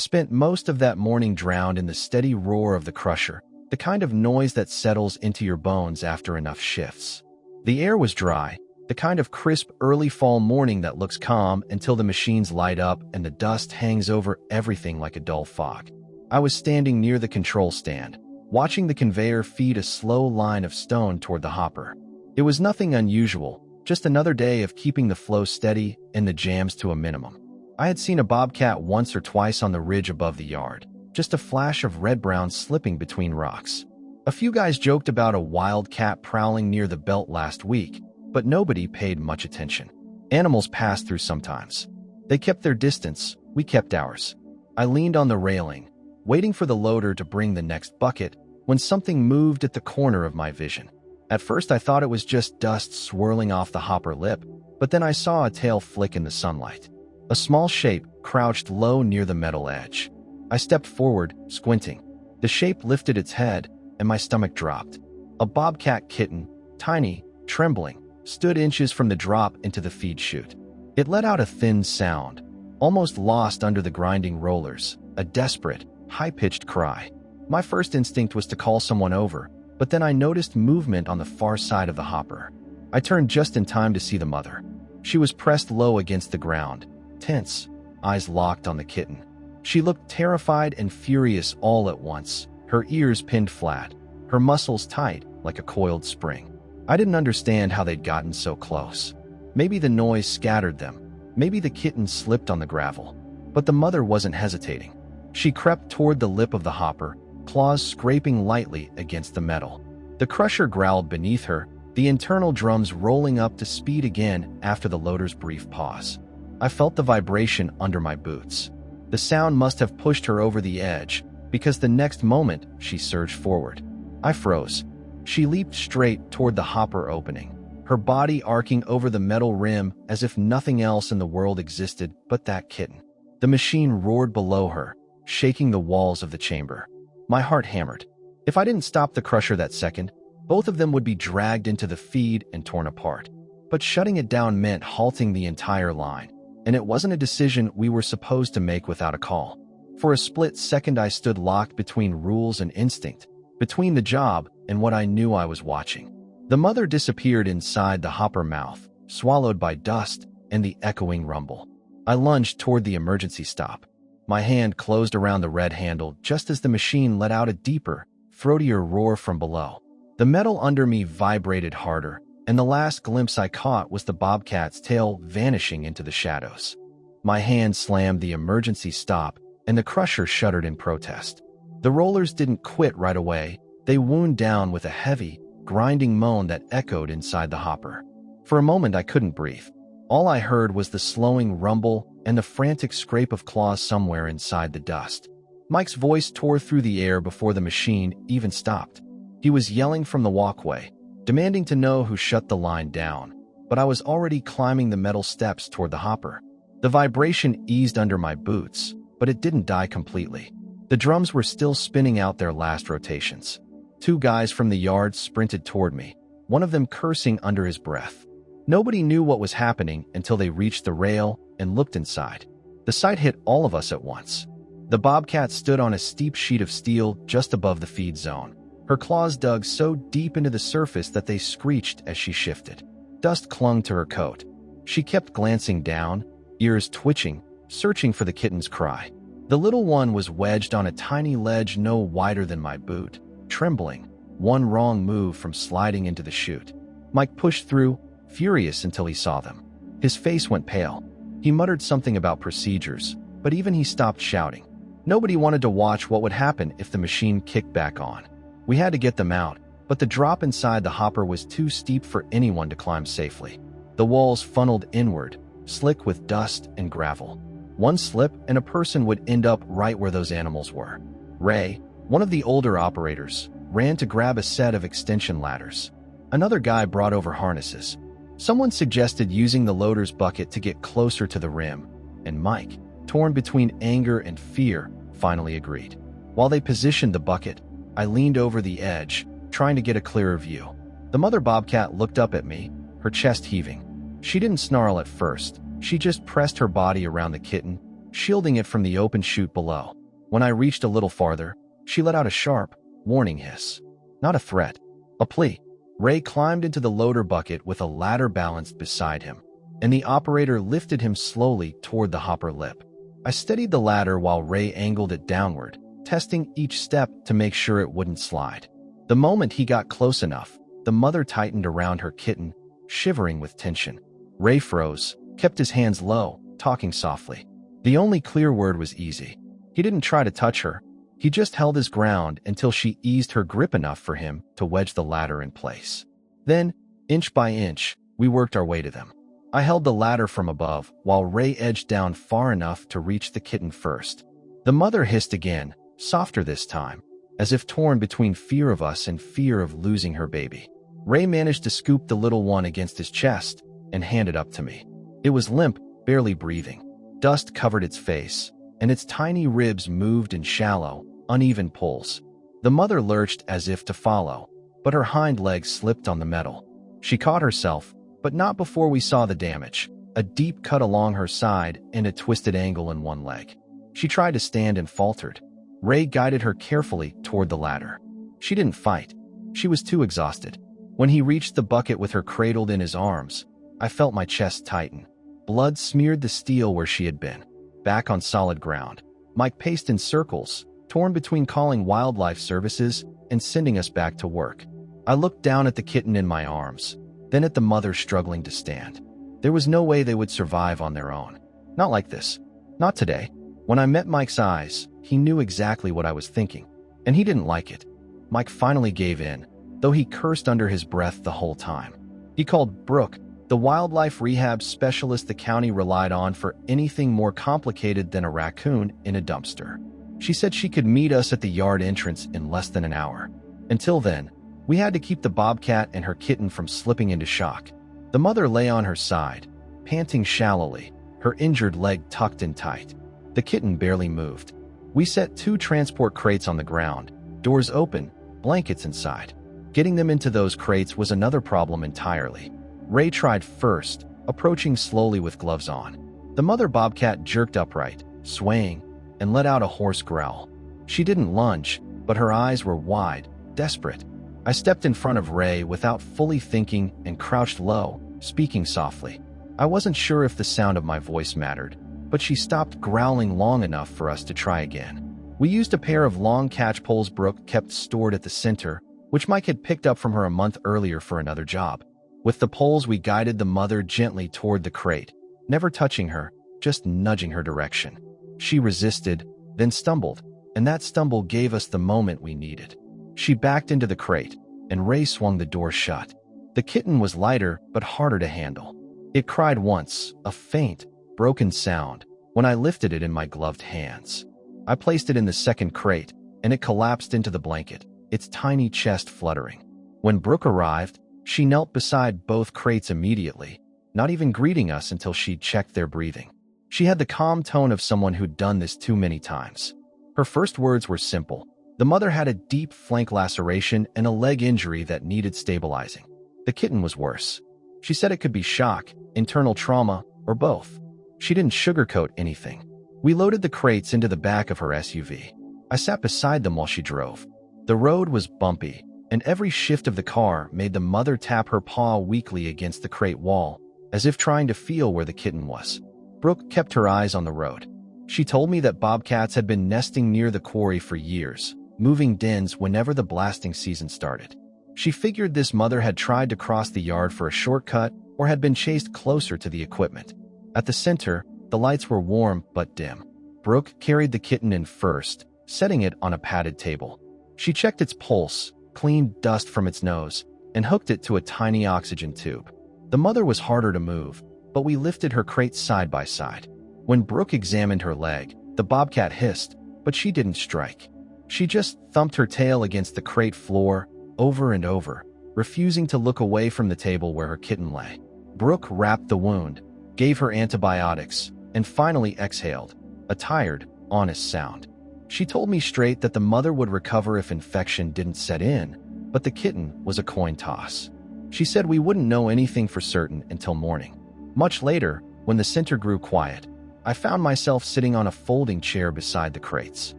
spent most of that morning drowned in the steady roar of the crusher, the kind of noise that settles into your bones after enough shifts. The air was dry, the kind of crisp early fall morning that looks calm until the machines light up and the dust hangs over everything like a dull fog. I was standing near the control stand, watching the conveyor feed a slow line of stone toward the hopper. It was nothing unusual, just another day of keeping the flow steady and the jams to a minimum. I had seen a bobcat once or twice on the ridge above the yard, just a flash of red-brown slipping between rocks. A few guys joked about a wild cat prowling near the belt last week, but nobody paid much attention. Animals pass through sometimes. They kept their distance, we kept ours. I leaned on the railing, waiting for the loader to bring the next bucket, when something moved at the corner of my vision. At first I thought it was just dust swirling off the hopper lip, but then I saw a tail flick in the sunlight. A small shape crouched low near the metal edge. I stepped forward, squinting. The shape lifted its head, and my stomach dropped. A bobcat kitten, tiny, trembling, stood inches from the drop into the feed chute. It let out a thin sound, almost lost under the grinding rollers, a desperate, high-pitched cry. My first instinct was to call someone over, but then I noticed movement on the far side of the hopper. I turned just in time to see the mother. She was pressed low against the ground, tense, eyes locked on the kitten. She looked terrified and furious all at once, her ears pinned flat, her muscles tight like a coiled spring. I didn't understand how they'd gotten so close. Maybe the noise scattered them. Maybe the kitten slipped on the gravel. But the mother wasn't hesitating. She crept toward the lip of the hopper, claws scraping lightly against the metal. The crusher growled beneath her, the internal drums rolling up to speed again after the loader's brief pause. I felt the vibration under my boots. The sound must have pushed her over the edge, because the next moment she surged forward. I froze. She leaped straight toward the hopper opening, her body arcing over the metal rim as if nothing else in the world existed but that kitten. The machine roared below her, shaking the walls of the chamber. My heart hammered. If I didn't stop the crusher that second, both of them would be dragged into the feed and torn apart. But shutting it down meant halting the entire line, and it wasn't a decision we were supposed to make without a call. For a split second I stood locked between rules and instinct, between the job and what I knew I was watching. The mother disappeared inside the hopper mouth, swallowed by dust and the echoing rumble. I lunged toward the emergency stop. My hand closed around the red handle just as the machine let out a deeper, throatier roar from below. The metal under me vibrated harder, and the last glimpse I caught was the bobcat's tail vanishing into the shadows. My hand slammed the emergency stop, and the crusher shuddered in protest. The rollers didn't quit right away. They wound down with a heavy, grinding moan that echoed inside the hopper. For a moment I couldn't breathe. All I heard was the slowing rumble and the frantic scrape of claws somewhere inside the dust. Mike's voice tore through the air before the machine even stopped. He was yelling from the walkway, demanding to know who shut the line down, but I was already climbing the metal steps toward the hopper. The vibration eased under my boots, but it didn't die completely. The drums were still spinning out their last rotations. Two guys from the yard sprinted toward me, one of them cursing under his breath. Nobody knew what was happening until they reached the rail and looked inside. The sight hit all of us at once. The bobcat stood on a steep sheet of steel just above the feed zone. Her claws dug so deep into the surface that they screeched as she shifted. Dust clung to her coat. She kept glancing down, ears twitching, searching for the kitten's cry. The little one was wedged on a tiny ledge no wider than my boot, trembling, one wrong move from sliding into the chute. Mike pushed through, furious until he saw them. His face went pale. He muttered something about procedures, but even he stopped shouting. Nobody wanted to watch what would happen if the machine kicked back on. We had to get them out, but the drop inside the hopper was too steep for anyone to climb safely. The walls funneled inward, slick with dust and gravel. One slip and a person would end up right where those animals were. Ray, one of the older operators, ran to grab a set of extension ladders. Another guy brought over harnesses. Someone suggested using the loader's bucket to get closer to the rim, and Mike, torn between anger and fear, finally agreed. While they positioned the bucket, I leaned over the edge, trying to get a clearer view. The mother bobcat looked up at me, her chest heaving. She didn't snarl at first. She just pressed her body around the kitten, shielding it from the open chute below. When I reached a little farther, she let out a sharp, warning hiss. Not a threat, a plea. Ray climbed into the loader bucket with a ladder balanced beside him, and the operator lifted him slowly toward the hopper lip. I steadied the ladder while Ray angled it downward, testing each step to make sure it wouldn't slide. The moment he got close enough, the mother tightened around her kitten, shivering with tension. Ray froze, kept his hands low, talking softly. The only clear word was easy. He didn't try to touch her. He just held his ground until she eased her grip enough for him to wedge the ladder in place. Then, inch by inch, we worked our way to them. I held the ladder from above while Ray edged down far enough to reach the kitten first. The mother hissed again, softer this time, as if torn between fear of us and fear of losing her baby. Ray managed to scoop the little one against his chest and hand it up to me. It was limp, barely breathing. Dust covered its face, and its tiny ribs moved in shallow, uneven pulls. The mother lurched as if to follow, but her hind legs slipped on the metal. She caught herself, but not before we saw the damage, a deep cut along her side and a twisted angle in one leg. She tried to stand and faltered. Ray guided her carefully toward the ladder. She didn't fight. She was too exhausted. When he reached the bucket with her cradled in his arms, I felt my chest tighten. Blood smeared the steel where she had been. Back on solid ground, Mike paced in circles, torn between calling wildlife services and sending us back to work. I looked down at the kitten in my arms, then at the mother struggling to stand. There was no way they would survive on their own. Not like this. Not today. When I met Mike's eyes, he knew exactly what I was thinking, and he didn't like it. Mike finally gave in, though he cursed under his breath the whole time. He called Brooke, the wildlife rehab specialist the county relied on for anything more complicated than a raccoon in a dumpster. She said she could meet us at the yard entrance in less than an hour. Until then, we had to keep the Bobcat and her kitten from slipping into shock. The mother lay on her side, panting shallowly, her injured leg tucked in tight. The kitten barely moved. We set 2 transport crates on the ground, doors open, blankets inside. Getting them into those crates was another problem entirely. Ray tried first, approaching slowly with gloves on. The mother Bobcat jerked upright, swaying, and let out a hoarse growl. She didn't lunge, but her eyes were wide, desperate. I stepped in front of Ray without fully thinking and crouched low, speaking softly. I wasn't sure if the sound of my voice mattered, but she stopped growling long enough for us to try again. We used a pair of long catch poles Brooke kept stored at the center, which Mike had picked up from her a month earlier for another job. With the poles, we guided the mother gently toward the crate, never touching her, just nudging her direction. She resisted, then stumbled, and that stumble gave us the moment we needed. She backed into the crate, and Ray swung the door shut. The kitten was lighter but harder to handle. It cried once, a faint, broken sound, when I lifted it in my gloved hands. I placed it in the second crate, and it collapsed into the blanket, its tiny chest fluttering. When Brooke arrived, she knelt beside both crates immediately, not even greeting us until she'd checked their breathing. She had the calm tone of someone who'd done this too many times. Her first words were simple. The mother had a deep flank laceration and a leg injury that needed stabilizing. The kitten was worse. She said it could be shock, internal trauma, or both. She didn't sugarcoat anything. We loaded the crates into the back of her SUV. I sat beside them while she drove. The road was bumpy, and every shift of the car made the mother tap her paw weakly against the crate wall, as if trying to feel where the kitten was. Brooke kept her eyes on the road. She told me that bobcats had been nesting near the quarry for years, moving dens whenever the blasting season started. She figured this mother had tried to cross the yard for a shortcut or had been chased closer to the equipment. At the center, the lights were warm but dim. Brooke carried the kitten in first, setting it on a padded table. She checked its pulse, cleaned dust from its nose, and hooked it to a tiny oxygen tube. The mother was harder to move, but we lifted her crate side by side. When Brooke examined her leg, the bobcat hissed, but she didn't strike. She just thumped her tail against the crate floor over and over, refusing to look away from the table where her kitten lay. Brooke wrapped the wound, gave her antibiotics, and finally exhaled, a tired, honest sound. She told me straight that the mother would recover if infection didn't set in, but the kitten was a coin toss. She said we wouldn't know anything for certain until morning. Much later, when the center grew quiet, I found myself sitting on a folding chair beside the crates.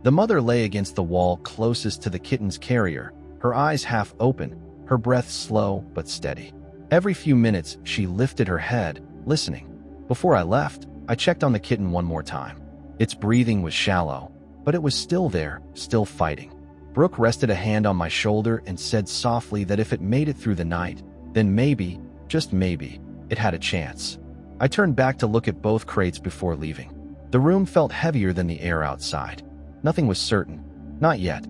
The mother lay against the wall closest to the kitten's carrier, her eyes half open, her breath slow but steady. Every few minutes, she lifted her head, listening. Before I left, I checked on the kitten one more time. Its breathing was shallow, but it was still there, still fighting. Brooke rested a hand on my shoulder and said softly that if it made it through the night, then maybe, just maybe, it had a chance. I turned back to look at both crates before leaving. The room felt heavier than the air outside. Nothing was certain. Not yet.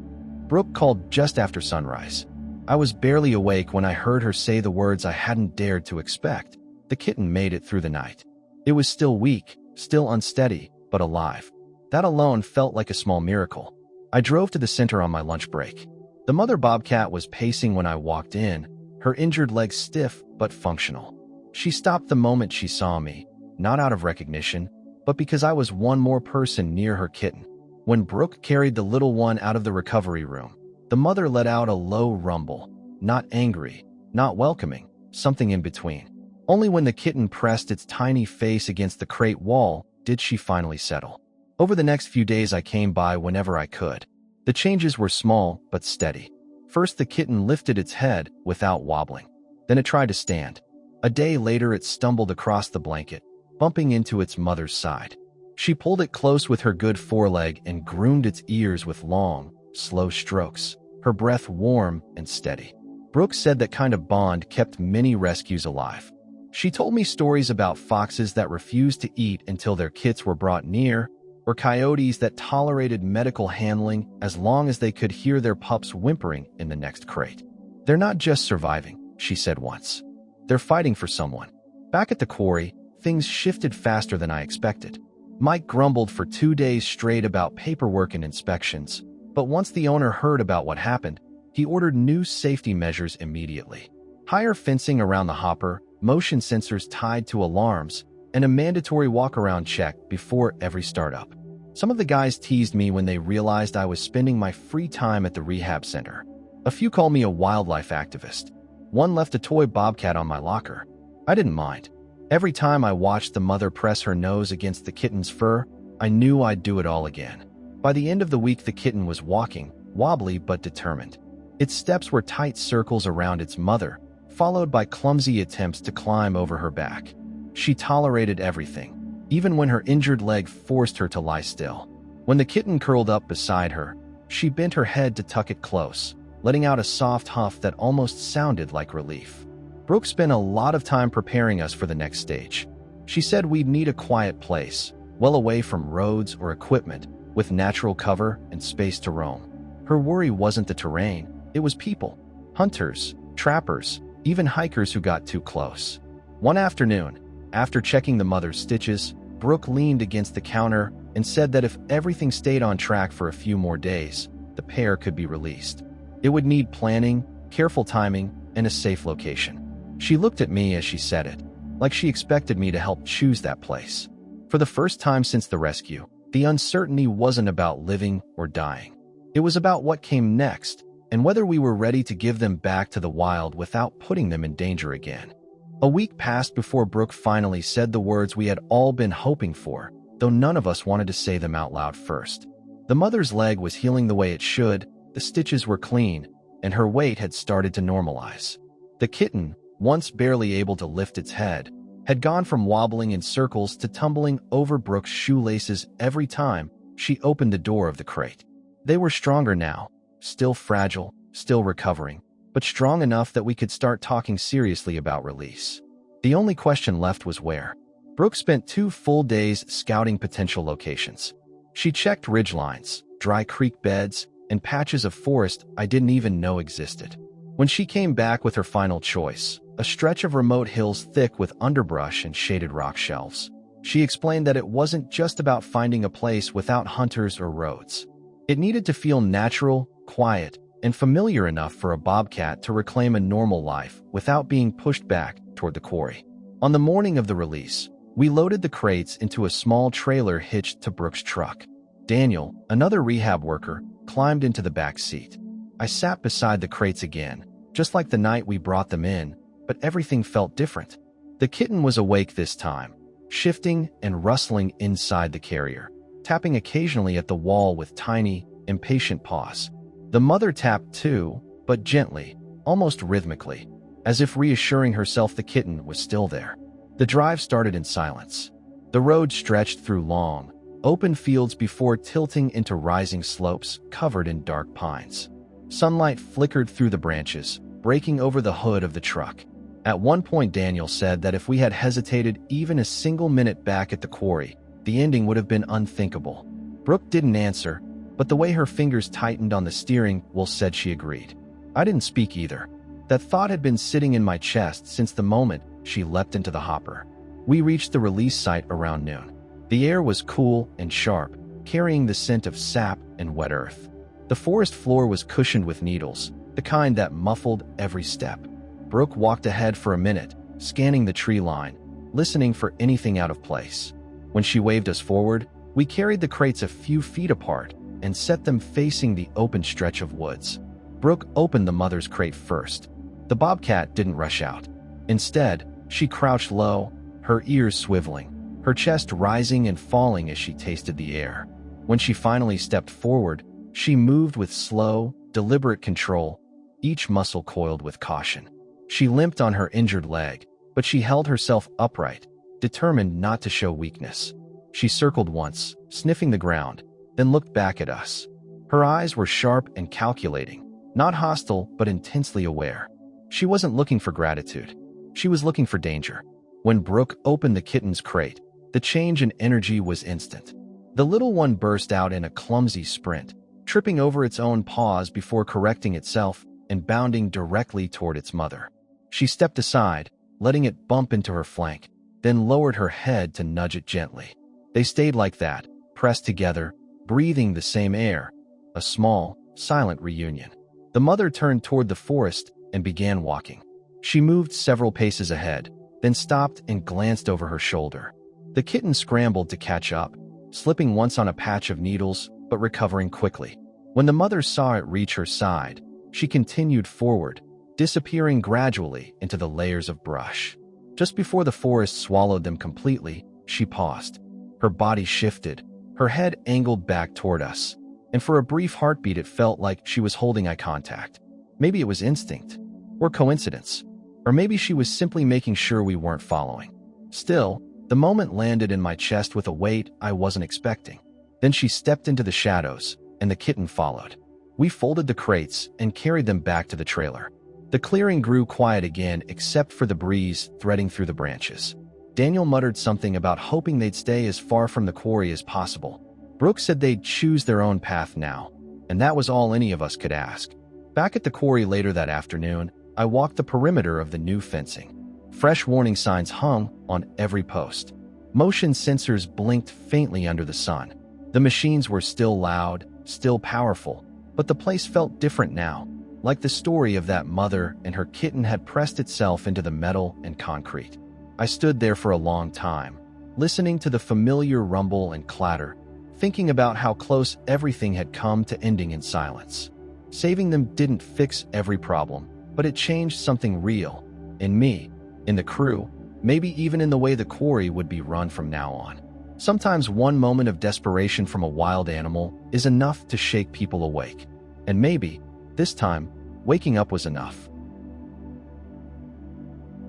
Brooke called just after sunrise. I was barely awake when I heard her say the words I hadn't dared to expect. The kitten made it through the night. It was still weak, still unsteady, but alive. That alone felt like a small miracle. I drove to the center on my lunch break. The mother bobcat was pacing when I walked in, her injured legs stiff but functional. She stopped the moment she saw me, not out of recognition, but because I was one more person near her kitten. When Brooke carried the little one out of the recovery room, the mother let out a low rumble, not angry, not welcoming, something in between. Only when the kitten pressed its tiny face against the crate wall did she finally settle. Over the next few days, I came by whenever I could. The changes were small but steady. First, the kitten lifted its head without wobbling. Then it tried to stand. A day later, it stumbled across the blanket, bumping into its mother's side. She pulled it close with her good foreleg and groomed its ears with long, slow strokes, her breath warm and steady. Brooke said that kind of bond kept many rescues alive. She told me stories about foxes that refused to eat until their kits were brought near, or coyotes that tolerated medical handling as long as they could hear their pups whimpering in the next crate. They're not just surviving, she said once. They're fighting for someone. Back at the quarry, things shifted faster than I expected. Mike grumbled for 2 days straight about paperwork and inspections, but once the owner heard about what happened, he ordered new safety measures immediately. Higher fencing around the hopper, motion sensors tied to alarms, and a mandatory walk-around check before every startup. Some of the guys teased me when they realized I was spending my free time at the rehab center. A few called me a wildlife activist. One left a toy bobcat on my locker. I didn't mind. Every time I watched the mother press her nose against the kitten's fur, I knew I'd do it all again. By the end of the week, the kitten was walking, wobbly but determined. Its steps were tight circles around its mother, followed by clumsy attempts to climb over her back. She tolerated everything, even when her injured leg forced her to lie still. When the kitten curled up beside her, she bent her head to tuck it close, letting out a soft huff that almost sounded like relief. Brooke spent a lot of time preparing us for the next stage. She said we'd need a quiet place, well away from roads or equipment, with natural cover and space to roam. Her worry wasn't the terrain, it was people. Hunters, trappers, even hikers who got too close. One afternoon, after checking the mother's stitches, Brooke leaned against the counter and said that if everything stayed on track for a few more days, the pair could be released. It would need planning, careful timing, and a safe location. She looked at me as she said it, like she expected me to help choose that place. For the first time since the rescue, the uncertainty wasn't about living or dying. It was about what came next, and whether we were ready to give them back to the wild without putting them in danger again. A week passed before Brooke finally said the words we had all been hoping for, though none of us wanted to say them out loud first. The mother's leg was healing the way it should, the stitches were clean, and her weight had started to normalize. The kitten, once barely able to lift its head, had gone from wobbling in circles to tumbling over Brooke's shoelaces every time she opened the door of the crate. They were stronger now, still fragile, still recovering, but strong enough that we could start talking seriously about release. The only question left was where. Brooke spent 2 full days scouting potential locations. She checked ridgelines, dry creek beds, and patches of forest I didn't even know existed. When she came back with her final choice, a stretch of remote hills thick with underbrush and shaded rock shelves, she explained that it wasn't just about finding a place without hunters or roads. It needed to feel natural, quiet, and familiar enough for a bobcat to reclaim a normal life without being pushed back toward the quarry. On the morning of the release, we loaded the crates into a small trailer hitched to Brooke's truck. Daniel, another rehab worker, climbed into the back seat. I sat beside the crates again, just like the night we brought them in, but everything felt different. The kitten was awake this time, shifting and rustling inside the carrier, tapping occasionally at the wall with tiny, impatient paws. The mother tapped too, but gently, almost rhythmically, as if reassuring herself the kitten was still there. The drive started in silence. The road stretched through long, open fields before tilting into rising slopes covered in dark pines. Sunlight flickered through the branches, breaking over the hood of the truck. At one point, Daniel said that if we had hesitated even a single minute back at the quarry, the ending would have been unthinkable. Brooke didn't answer, but the way her fingers tightened on the steering wheel said she agreed. I didn't speak either. That thought had been sitting in my chest since the moment she leapt into the hopper. We reached the release site around noon. The air was cool and sharp, carrying the scent of sap and wet earth. The forest floor was cushioned with needles, the kind that muffled every step. Brooke walked ahead for a minute, scanning the tree line, listening for anything out of place. When she waved us forward, we carried the crates a few feet apart and set them facing the open stretch of woods. Brooke opened the mother's crate first. The Bobcat didn't rush out. Instead, she crouched low, her ears swiveling, her chest rising and falling as she tasted the air. When she finally stepped forward, she moved with slow, deliberate control, each muscle coiled with caution. She limped on her injured leg, but she held herself upright, determined not to show weakness. She circled once, sniffing the ground, then looked back at us. Her eyes were sharp and calculating, not hostile but intensely aware. She wasn't looking for gratitude. She was looking for danger. When Brooke opened the kitten's crate, the change in energy was instant. The little one burst out in a clumsy sprint, tripping over its own paws before correcting itself and bounding directly toward its mother. She stepped aside, letting it bump into her flank, then lowered her head to nudge it gently. They stayed like that, pressed together, breathing the same air, a small, silent reunion. The mother turned toward the forest and began walking. She moved several paces ahead, then stopped and glanced over her shoulder. The kitten scrambled to catch up, slipping once on a patch of needles, but recovering quickly. When the mother saw it reach her side, she continued forward, disappearing gradually into the layers of brush. Just before the forest swallowed them completely, she paused. Her body shifted, her head angled back toward us, and for a brief heartbeat it felt like she was holding eye contact. Maybe it was instinct, or coincidence, or maybe she was simply making sure we weren't following. Still, the moment landed in my chest with a weight I wasn't expecting. Then she stepped into the shadows, and the kitten followed. We folded the crates and carried them back to the trailer. The clearing grew quiet again except for the breeze threading through the branches. Daniel muttered something about hoping they'd stay as far from the quarry as possible. Brooke said they'd choose their own path now, and that was all any of us could ask. Back at the quarry later that afternoon, I walked the perimeter of the new fencing. Fresh warning signs hung on every post. Motion sensors blinked faintly under the sun. The machines were still loud, still powerful, but the place felt different now, like the story of that mother and her kitten had pressed itself into the metal and concrete. I stood there for a long time, listening to the familiar rumble and clatter, thinking about how close everything had come to ending in silence. Saving them didn't fix every problem, but it changed something real, in me, in the crew, maybe even in the way the quarry would be run from now on. Sometimes one moment of desperation from a wild animal is enough to shake people awake. And maybe, this time, waking up was enough.